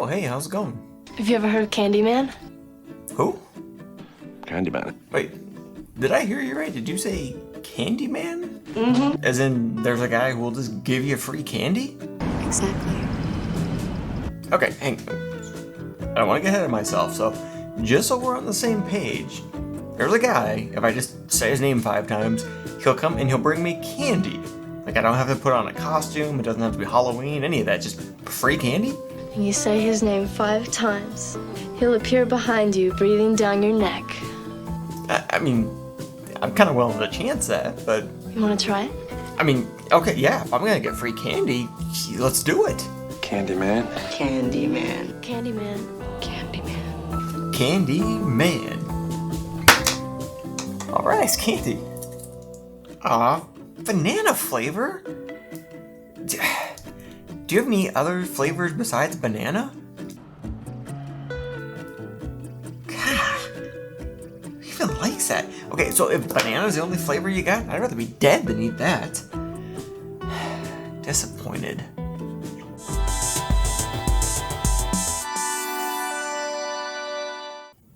Oh, hey, how's it going? Have you ever heard of Candyman? Who? Candyman. Wait, did I hear you right? Did you say Candyman? Mm-hmm. As in, there's a guy who will just give you free candy? Exactly. Okay, hang on. I don't want to get ahead of myself, so just so we're on the same page, there's a guy, if I just say his name 5 times, he'll come and he'll bring me candy. Like, I don't have to put on a costume, it doesn't have to be Halloween, any of that, just free candy? And you say his name 5 times. He'll appear behind you, breathing down your neck. I mean, I'm kind of willing to chance that, but... You want to try it? I mean, okay, yeah, if I'm gonna get free candy, let's do it. Candyman. Candyman. Candyman. Candyman. Candyman. Alright, it's candy. Aw, banana flavor? Do you have any other flavors besides banana? God, who even likes that? Okay, so if banana's the only flavor you got, I'd rather be dead than eat that. Disappointed.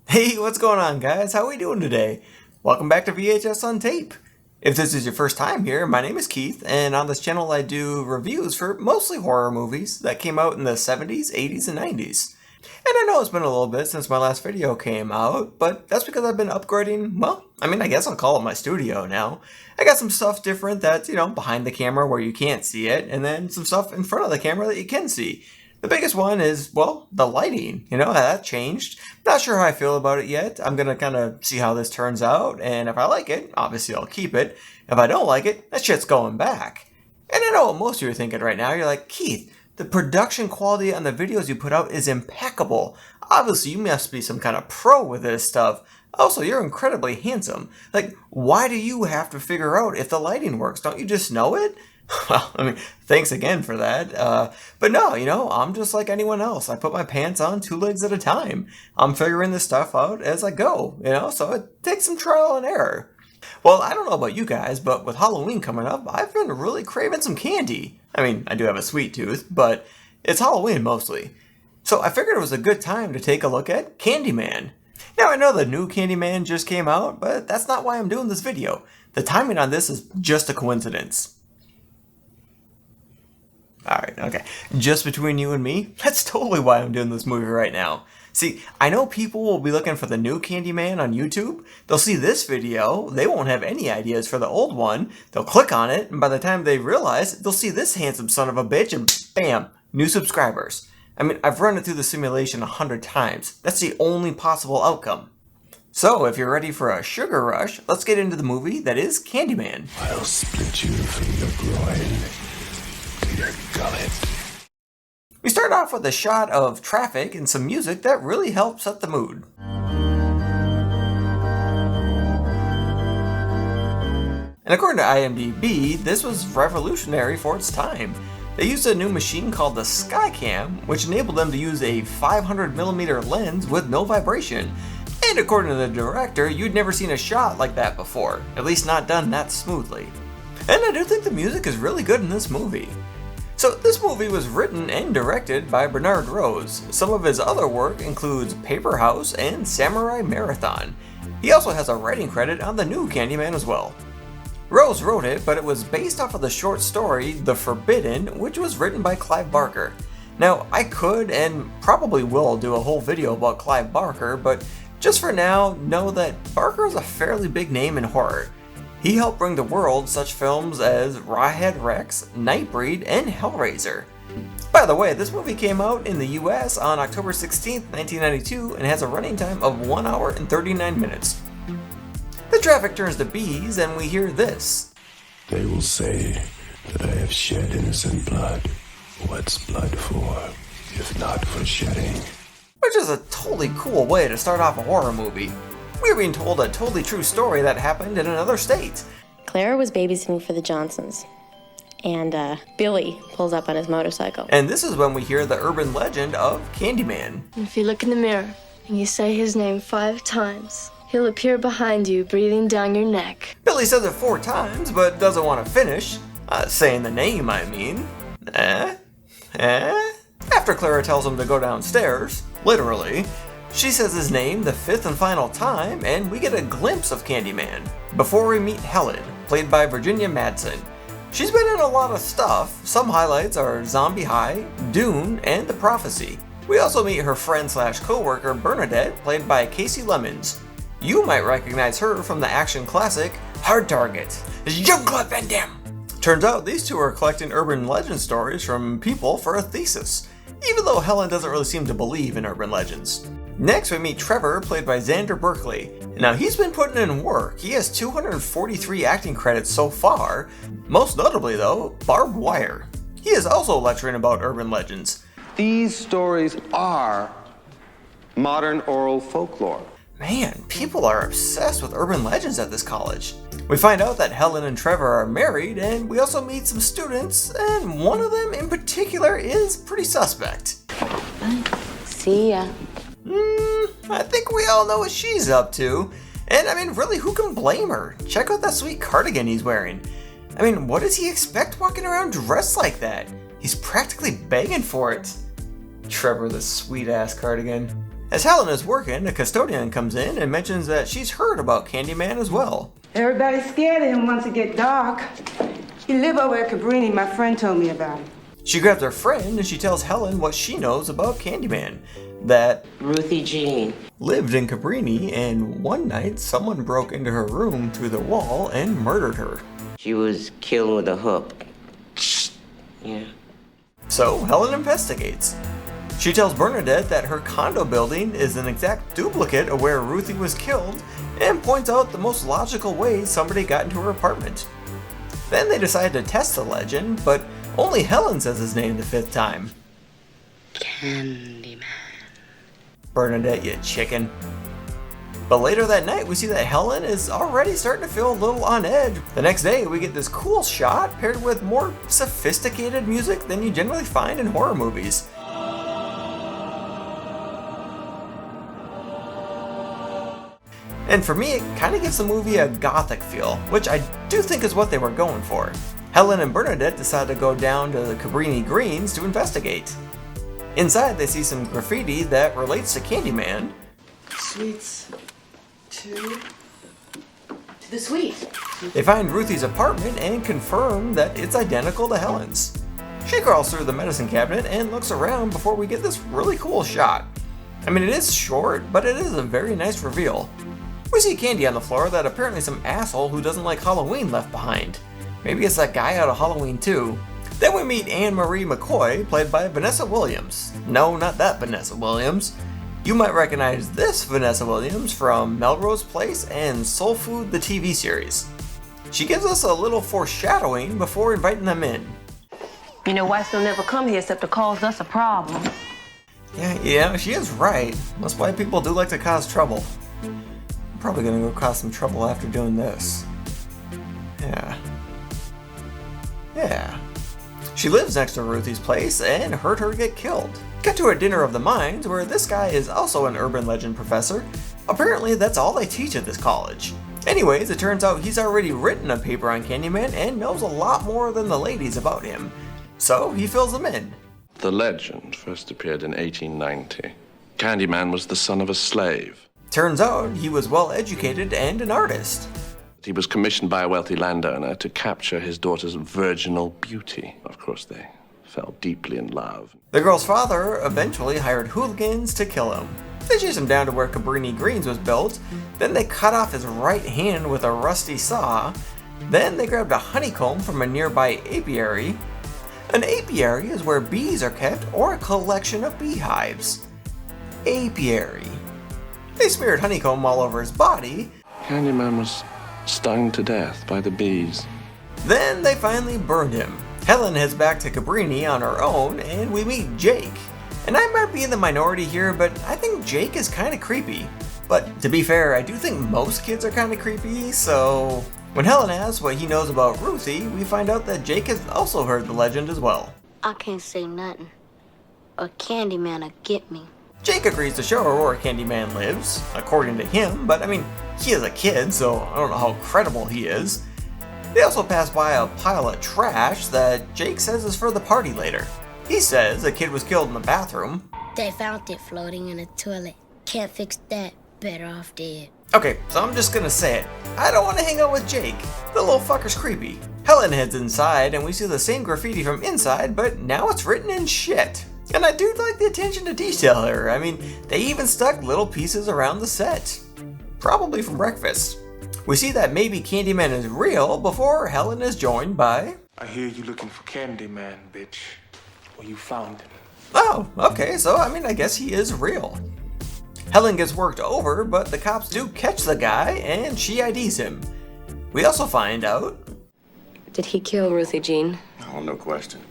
Hey, what's going on, guys? How are we doing today? Welcome back to VHS on Tape. If this is your first time here, my name is Keith, and on this channel I do reviews for mostly horror movies that came out in the 70s, 80s, and 90s. And I know it's been a little bit since my last video came out, but that's because I've been upgrading, well, I guess I'll call it my studio now. I got some stuff different that's, behind the camera where you can't see it, and then some stuff in front of the camera that you can see. The biggest one is, well, the lighting. That changed. Not sure how I feel about it yet. I'm going to kind of see how this turns out, and if I like it, obviously I'll keep it. If I don't like it, that shit's going back. And I know what most of you are thinking right now. You're like, Keith, the production quality on the videos you put out is impeccable. Obviously, you must be some kind of pro with this stuff. Also, you're incredibly handsome. Like, why do you have to figure out if the lighting works? Don't you just know it? Well, thanks again for that. But no, I'm just like anyone else. I put my pants on 2 legs at a time. I'm figuring this stuff out as I go, so it takes some trial and error. Well, I don't know about you guys, but with Halloween coming up, I've been really craving some candy. I do have a sweet tooth, but it's Halloween mostly. So I figured it was a good time to take a look at Candyman. Now, I know the new Candyman just came out, but that's not why I'm doing this video. The timing on this is just a coincidence. Alright, okay. Just between you and me, that's totally why I'm doing this movie right now. See, I know people will be looking for the new Candyman on YouTube. They'll see this video, they won't have any ideas for the old one. They'll click on it, and by the time they realize, they'll see this handsome son of a bitch, and bam, new subscribers. I've run it through the simulation 100 times. That's the only possible outcome. So, if you're ready for a sugar rush, let's get into the movie that is Candyman. I'll split you from your groin. Your gullet. We start off with a shot of traffic and some music that really helps set the mood. And according to IMDb, this was revolutionary for its time. They used a new machine called the Skycam, which enabled them to use a 500mm lens with no vibration. And according to the director, you'd never seen a shot like that before, at least not done that smoothly. And I do think the music is really good in this movie. So this movie was written and directed by Bernard Rose. Some of his other work includes Paper House and Samurai Marathon. He also has a writing credit on the new Candyman as well. Rose wrote it, but it was based off of the short story The Forbidden, which was written by Clive Barker. Now, I could and probably will do a whole video about Clive Barker, but just for now, know that Barker is a fairly big name in horror. He helped bring to world such films as Rawhead Rex, Nightbreed, and Hellraiser. By the way, this movie came out in the US on October 16th, 1992 and has a running time of 1 hour and 39 minutes. The traffic turns to bees and we hear this. They will say that I have shed innocent blood. What's blood for, if not for shedding? Which is a totally cool way to start off a horror movie. We're being told a totally true story that happened in another state. Clara was babysitting for the Johnsons, and Billy pulls up on his motorcycle. And this is when we hear the urban legend of Candyman. If you look in the mirror and you say his name 5 times, he'll appear behind you, breathing down your neck. Billy says it 4 times, but doesn't want to finish. Saying the name, I mean. After Clara tells him to go downstairs, literally, she says his name the fifth and final time, and we get a glimpse of Candyman before we meet Helen, played by Virginia Madsen. She's been in a lot of stuff. Some highlights are Zombie High, Dune, and The Prophecy. We also meet her friend slash co-worker Bernadette, played by Casey Lemons. You might recognize her from the action classic Hard Target as Jean-Claude Van Damme. Turns out these two are collecting urban legend stories from people for a thesis, even though Helen doesn't really seem to believe in urban legends. Next we meet Trevor, played by Xander Berkeley. Now he's been putting in work. He has 243 acting credits so far, most notably though, Barbed Wire. He is also lecturing about urban legends. These stories are modern oral folklore. Man, people are obsessed with urban legends at this college. We find out that Helen and Trevor are married, and we also meet some students, and one of them in particular is pretty suspect. See ya. I think we all know what she's up to. And I mean, really, who can blame her? Check out that sweet cardigan he's wearing. I mean, what does he expect walking around dressed like that? He's practically begging for it. Trevor, the sweet-ass cardigan. As Helen is working, a custodian comes in and mentions that she's heard about Candyman as well. Everybody's scared of him once it get dark. He live over at Cabrini. My friend told me about him. She grabs her friend and she tells Helen what she knows about Candyman. That Ruthie Jean lived in Cabrini, and one night someone broke into her room through the wall and murdered her. She was killed with a hook. Yeah. So Helen investigates. She tells Bernadette that her condo building is an exact duplicate of where Ruthie was killed, and points out the most logical way somebody got into her apartment. Then they decide to test the legend, but only Helen says his name the fifth time. Candyman. Bernadette, you chicken. But later that night, we see that Helen is already starting to feel a little on edge. The next day, we get this cool shot paired with more sophisticated music than you generally find in horror movies. And for me, it kind of gives the movie a gothic feel, which I do think is what they were going for. Helen and Bernadette decide to go down to the Cabrini Greens to investigate. Inside, they see some graffiti that relates to Candyman. Sweets to the suite. They find Ruthie's apartment and confirm that it's identical to Helen's. She crawls through the medicine cabinet and looks around before we get this really cool shot. I mean, it is short, but it is a very nice reveal. We see candy on the floor that apparently some asshole who doesn't like Halloween left behind. Maybe it's that guy out of Halloween 2. Then we meet Anne-Marie McCoy, played by Vanessa Williams. No, not that Vanessa Williams. You might recognize this Vanessa Williams from Melrose Place and Soul Food, the TV series. She gives us a little foreshadowing before inviting them in. You know, whites don't never come here except to cause us a problem. Yeah, she is right. Most white people do like to cause trouble. I'm probably gonna go cause some trouble after doing this. Yeah. She lives next to Ruthie's place and heard her get killed. Cut to a dinner of the minds where this guy is also an urban legend professor. Apparently that's all they teach at this college. Anyways, it turns out he's already written a paper on Candyman and knows a lot more than the ladies about him. So he fills them in. The legend first appeared in 1890. Candyman was the son of a slave. Turns out he was well educated and an artist. He was commissioned by a wealthy landowner to capture his daughter's virginal beauty. Of course, they fell deeply in love. The girl's father eventually hired hooligans to kill him. They chased him down to where Cabrini Greens was built, then they cut off his right hand with a rusty saw, then they grabbed a honeycomb from a nearby apiary. An apiary is where bees are kept or a collection of beehives. Apiary. They smeared honeycomb all over his body. Candyman was stung to death by the bees. Then they finally burned him. Helen heads back to Cabrini on her own, and we meet Jake. And I might be in the minority here, but I think Jake is kind of creepy. But to be fair, I do think most kids are kind of creepy, so... When Helen asks what he knows about Ruthie, we find out that Jake has also heard the legend as well. I can't say nothing, or Candyman'll get me. Jake agrees to show her where Candyman lives, according to him, but I mean, he is a kid, so I don't know how credible he is. They also pass by a pile of trash that Jake says is for the party later. He says a kid was killed in the bathroom. They found it floating in a toilet. Can't fix that. Better off dead. Okay, so I'm just gonna say it. I don't want to hang out with Jake. The little fucker's creepy. Helen heads inside and we see the same graffiti from inside, but now it's written in shit. And I do like the attention to detail here. I mean, they even stuck little pieces around the set. Probably from breakfast. We see that maybe Candyman is real before Helen is joined by... I hear you looking for Candyman, bitch. Well, you found him. Oh, okay, so I mean, I guess he is real. Helen gets worked over, but the cops do catch the guy and she IDs him. We also find out... Did he kill Ruthie Jean? Oh, no question.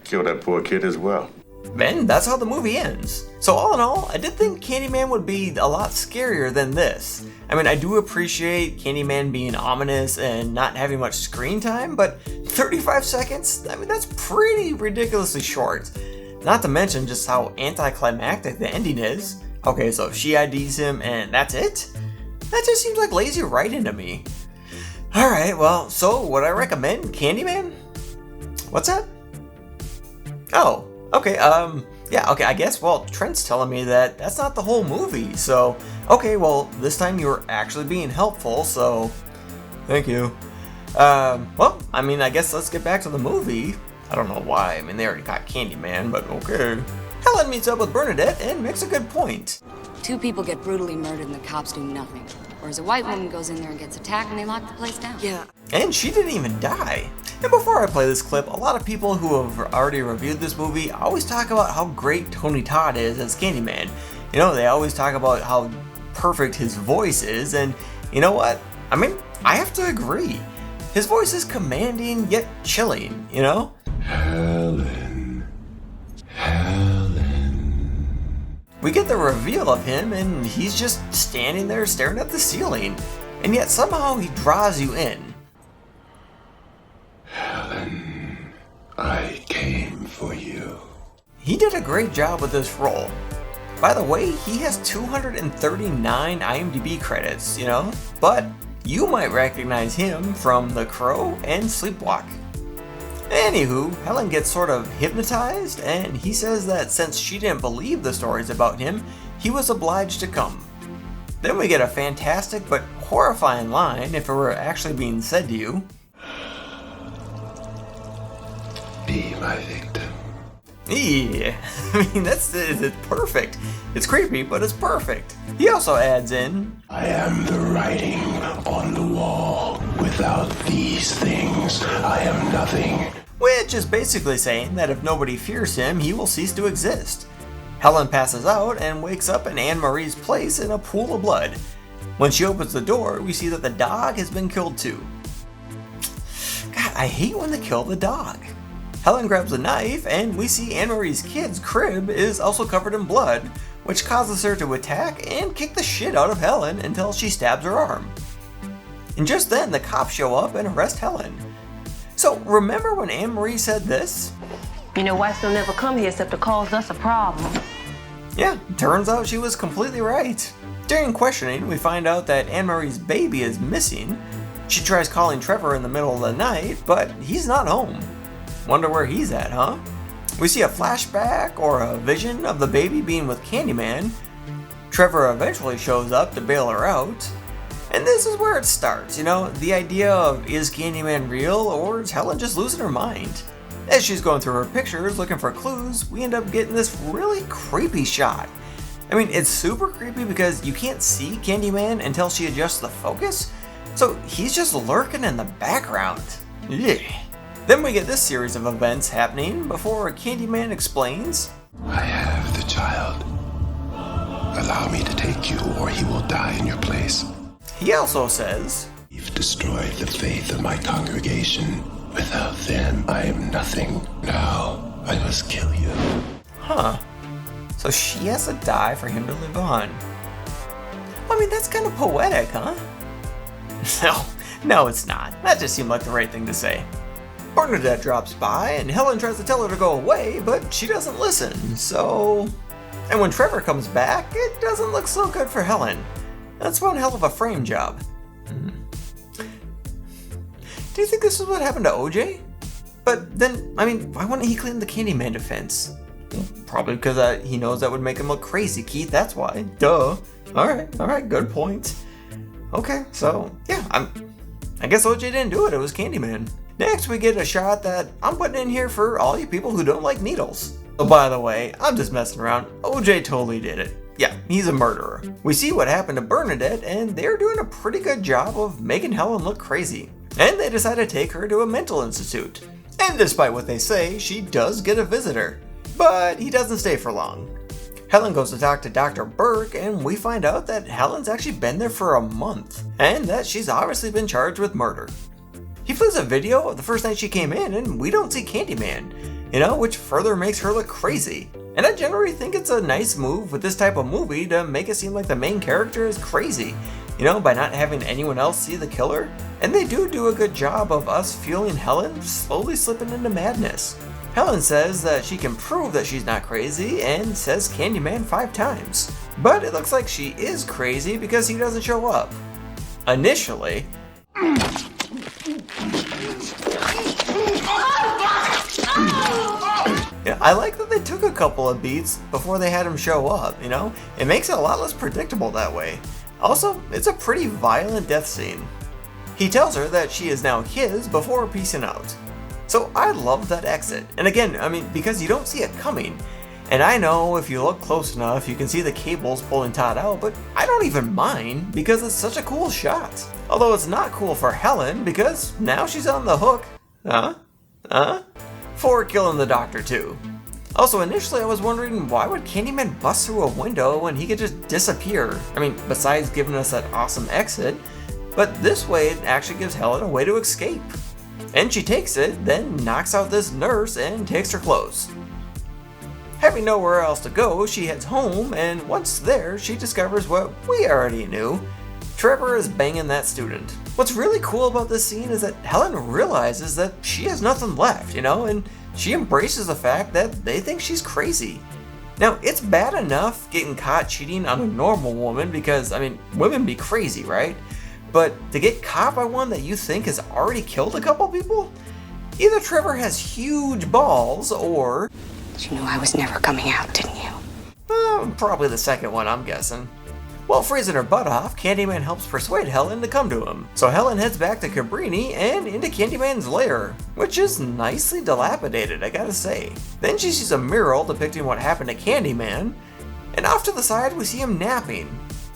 Killed that poor kid as well. And that's how the movie ends. So all in all, I did think Candyman would be a lot scarier than this. I mean, I do appreciate Candyman being ominous and not having much screen time, but 35 seconds? I mean, that's pretty ridiculously short. Not to mention just how anticlimactic the ending is. Okay, so she IDs him and that's it? That just seems like lazy writing to me. Alright, well, so would I recommend Candyman? What's that? Oh, okay, yeah, okay, I guess, well, Trent's telling me that that's not the whole movie, so, okay, well, this time you were actually being helpful, so, thank you. Well, I mean, I guess let's get back to the movie. I don't know why, I mean, they already got Candyman, but okay. Helen meets up with Bernadette and makes a good point. 2 people get brutally murdered and the cops do nothing. Whereas a white woman goes in there and gets attacked and they lock the place down. Yeah. And she didn't even die. And before I play this clip, a lot of people who have already reviewed this movie always talk about how great Tony Todd is as Candyman. You know, they always talk about how perfect his voice is, and you know what? I mean, I have to agree. His voice is commanding yet chilling, you know? Helen. We get the reveal of him and he's just standing there staring at the ceiling. And yet somehow he draws you in. Helen, I came for you. He did a great job with this role. By the way, he has 239 IMDb credits, you know? But you might recognize him from The Crow and Sleepwalk. Anywho, Helen gets sort of hypnotized, and he says that since she didn't believe the stories about him, he was obliged to come. Then we get a fantastic but horrifying line if it were actually being said to you. Be my victim. Yeah, I mean, it's perfect. It's creepy, but it's perfect. He also adds in, I am the writing on the wall. Without these things, I am nothing. Which is basically saying that if nobody fears him, he will cease to exist. Helen passes out and wakes up in Anne-Marie's place in a pool of blood. When she opens the door, we see that the dog has been killed too. God, I hate when they kill the dog. Helen grabs a knife and we see Anne-Marie's kid's crib is also covered in blood, which causes her to attack and kick the shit out of Helen until she stabs her arm. And just then the cops show up and arrest Helen. So remember when Anne-Marie said this? You know, whites don't never come here except to cause us a problem. Yeah, turns out she was completely right. During questioning, we find out that Anne-Marie's baby is missing. She tries calling Trevor in the middle of the night, but he's not home. Wonder where he's at, huh? We see a flashback or a vision of the baby being with Candyman. Trevor eventually shows up to bail her out. And this is where it starts, you know, the idea of is Candyman real or is Helen just losing her mind? As she's going through her pictures looking for clues, we end up getting this really creepy shot. I mean, it's super creepy because you can't see Candyman until she adjusts the focus, so he's just lurking in the background. Ugh. Then we get this series of events happening before Candyman explains, I have the child. Allow me to take you or he will die in your place. He also says, You've destroyed the faith of my congregation. Without them, I am nothing. Now, I must kill you. Huh. So she has to die for him to live on. I mean, that's kind of poetic, huh? No, it's not. That just seemed like the right thing to say. Bernadette drops by, and Helen tries to tell her to go away, but she doesn't listen, so... And when Trevor comes back, it doesn't look so good for Helen. That's one hell of a frame job. Do you think this is what happened to OJ? But then, I mean, why wouldn't he claim the Candyman defense? Probably because he knows that would make him look crazy, Keith, that's why. Duh. Alright, good point. Okay, so, yeah, I guess OJ didn't do it, it was Candyman. Next, we get a shot that I'm putting in here for all you people who don't like needles. Oh, by the way, I'm just messing around. OJ totally did it. Yeah, he's a murderer. We see what happened to Bernadette, and they're doing a pretty good job of making Helen look crazy. And they decide to take her to a mental institute. And despite what they say, she does get a visitor. But he doesn't stay for long. Helen goes to talk to Dr. Burke, and we find out that Helen's actually been there for a month, and that she's obviously been charged with murder. He plays a video of the first night she came in, and we don't see Candyman, which further makes her look crazy. And I generally think it's a nice move with this type of movie to make it seem like the main character is crazy, by not having anyone else see the killer. And they do a good job of us feeling Helen slowly slipping into madness. Helen says that she can prove that she's not crazy and says Candyman 5 times. But it looks like she is crazy because he doesn't show up. Initially. Yeah, I like that they took a couple of beats before they had him show up, It makes it a lot less predictable that way. Also, it's a pretty violent death scene. He tells her that she is now his before piecing out. So I love that exit. And again, because you don't see it coming. And I know if you look close enough, you can see the cables pulling Todd out, but I don't even mind because it's such a cool shot. Although it's not cool for Helen because now she's on the hook. For killing the doctor too. Also, initially I was wondering why would Candyman bust through a window when he could just disappear? Besides giving us that awesome exit, but this way it actually gives Helen a way to escape. And she takes it, then knocks out this nurse and takes her clothes. Having nowhere else to go, she heads home, and once there, she discovers what we already knew. Trevor is banging that student. What's really cool about this scene is that Helen realizes that she has nothing left, and she embraces the fact that they think she's crazy. Now, it's bad enough getting caught cheating on a normal woman because, women be crazy, right? But to get caught by one that you think has already killed a couple people? Either Trevor has huge balls or... You knew I was never coming out, didn't you? Probably the second one, I'm guessing. While freezing her butt off, Candyman helps persuade Helen to come to him. So Helen heads back to Cabrini and into Candyman's lair, which is nicely dilapidated, I gotta say. Then she sees a mural depicting what happened to Candyman, and off to the side we see him napping.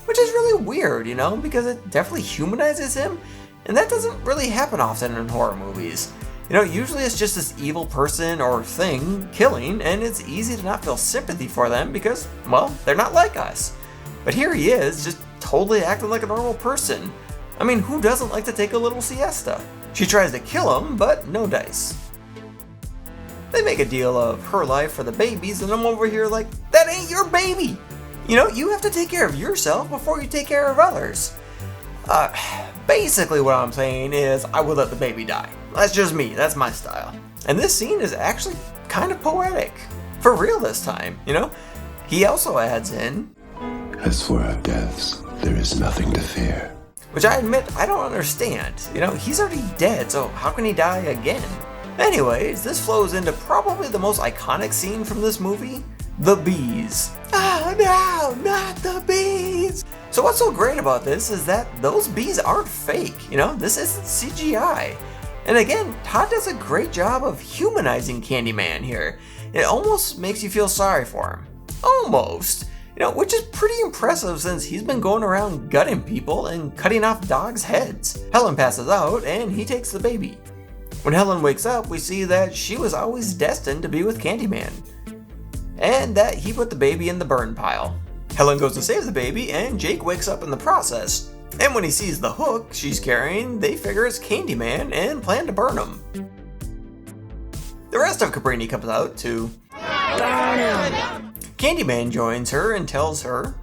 Which is really weird, because it definitely humanizes him, and that doesn't really happen often in horror movies. Usually it's just this evil person or thing killing, and it's easy to not feel sympathy for them because, well, they're not like us. But here he is, just totally acting like a normal person. Who doesn't like to take a little siesta? She tries to kill him, but no dice. They make a deal of her life for the babies, and I'm over here like, that ain't your baby! You have to take care of yourself before you take care of others. Basically what I'm saying is I would let the baby die. That's just me, that's my style. And this scene is actually kind of poetic. For real this time, He also adds in, as for our deaths, there is nothing to fear. Which I admit I don't understand. He's already dead, so how can he die again? Anyways, this flows into probably the most iconic scene from this movie. The bees. Oh no, not the bees! So what's so great about this is that those bees aren't fake, this isn't CGI. And again, Todd does a great job of humanizing Candyman here. It almost makes you feel sorry for him. Almost. Which is pretty impressive since he's been going around gutting people and cutting off dogs' heads. Helen passes out and he takes the baby. When Helen wakes up, we see that she was always destined to be with Candyman. And that he put the baby in the burn pile. Helen goes to save the baby, and Jake wakes up in the process. And when he sees the hook she's carrying, they figure it's Candyman and plan to burn him. The rest of Cabrini comes out to burn him. Candyman joins her and tells her,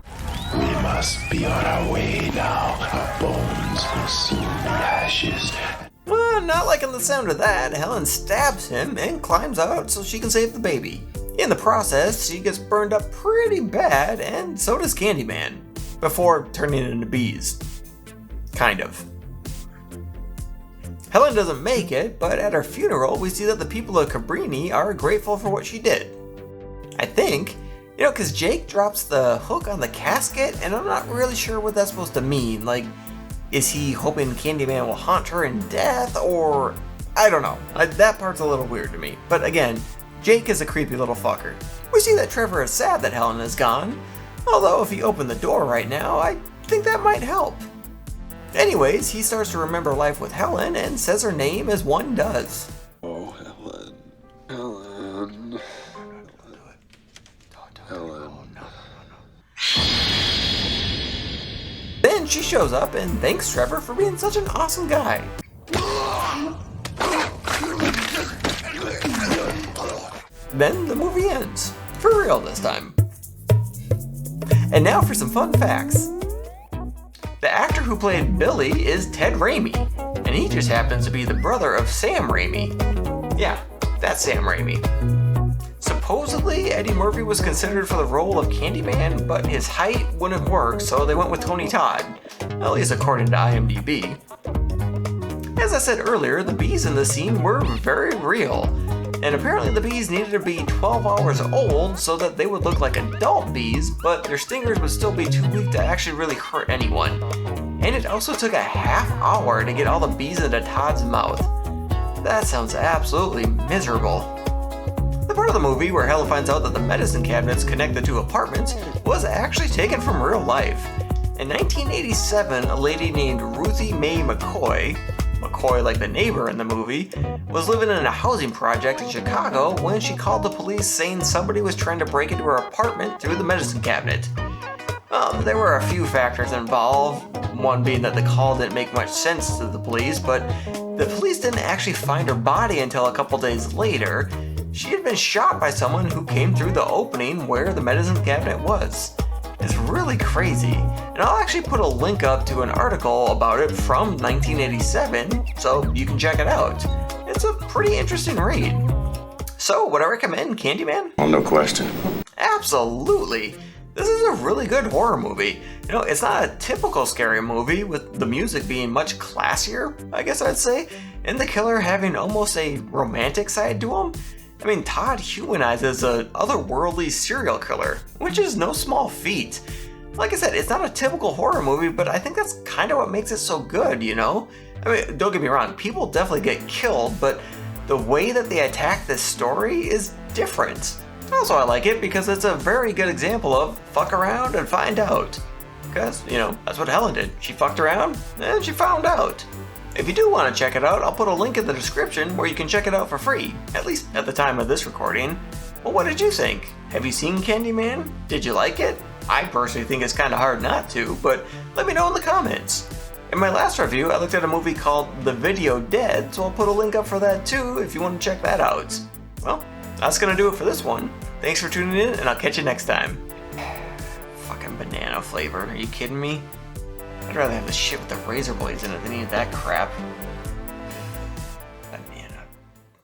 we must be on our way now. Our bones will soon be ashes. Not liking the sound of that, Helen stabs him and climbs out so she can save the baby. In the process, she gets burned up pretty bad, and so does Candyman, before turning into bees. Kind of. Helen doesn't make it, but at her funeral we see that the people of Cabrini are grateful for what she did. I think, you know, because Jake drops the hook on the casket, and I'm not really sure what that's supposed to mean. Like, is he hoping Candyman will haunt her in death, or... I don't know. That part's a little weird to me. But again, Jake is a creepy little fucker. We see that Trevor is sad that Helen is gone, although if he opened the door right now, I think that might help. Anyways, he starts to remember life with Helen and says her name as one does. Oh, Helen. Helen. Helen. Then she shows up and thanks Trevor for being such an awesome guy. Then the movie ends. For real this time. And now for some fun facts. The actor who played Billy is Ted Raimi, and he just happens to be the brother of Sam Raimi. Yeah, that's Sam Raimi. Supposedly, Eddie Murphy was considered for the role of Candyman, but his height wouldn't work, so they went with Tony Todd, at least according to IMDb. As I said earlier, the bees in the scene were very real, and apparently the bees needed to be 12 hours old so that they would look like adult bees, but their stingers would still be too weak to actually really hurt anyone. And it also took a half hour to get all the bees into Todd's mouth. That sounds absolutely miserable. The part of the movie where Helen finds out that the medicine cabinets connect the two apartments was actually taken from real life. In 1987, a lady named Ruthie Mae McCoy like the neighbor in the movie, was living in a housing project in Chicago when she called the police saying somebody was trying to break into her apartment through the medicine cabinet. There were a few factors involved, one being that the call didn't make much sense to the police, but the police didn't actually find her body until a couple days later. She had been shot by someone who came through the opening where the medicine cabinet was. It's really crazy, and I'll actually put a link up to an article about it from 1987, so you can check it out. It's a pretty interesting read. So, would I recommend Candyman? Oh, no question. Absolutely! This is a really good horror movie. You know, it's not a typical scary movie, with the music being much classier, I guess I'd say, and the killer having almost a romantic side to him. I mean, Todd humanizes an otherworldly serial killer, which is no small feat. Like I said, it's not a typical horror movie, but I think that's kind of what makes it so good, you know? I mean, don't get me wrong, people definitely get killed, but the way that they attack this story is different. Also, I like it because it's a very good example of fuck around and find out. Because, you know, that's what Helen did. She fucked around, and she found out. If you do want to check it out, I'll put a link in the description where you can check it out for free, at least at the time of this recording. Well, what did you think? Have you seen Candyman? Did you like it? I personally think it's kind of hard not to, but let me know in the comments. In my last review, I looked at a movie called The Video Dead, so I'll put a link up for that too if you want to check that out. Well, that's gonna do it for this one. Thanks for tuning in, and I'll catch you next time. Fucking banana flavor, are you kidding me? I'd rather have the shit with the razor blades in it than eat that crap.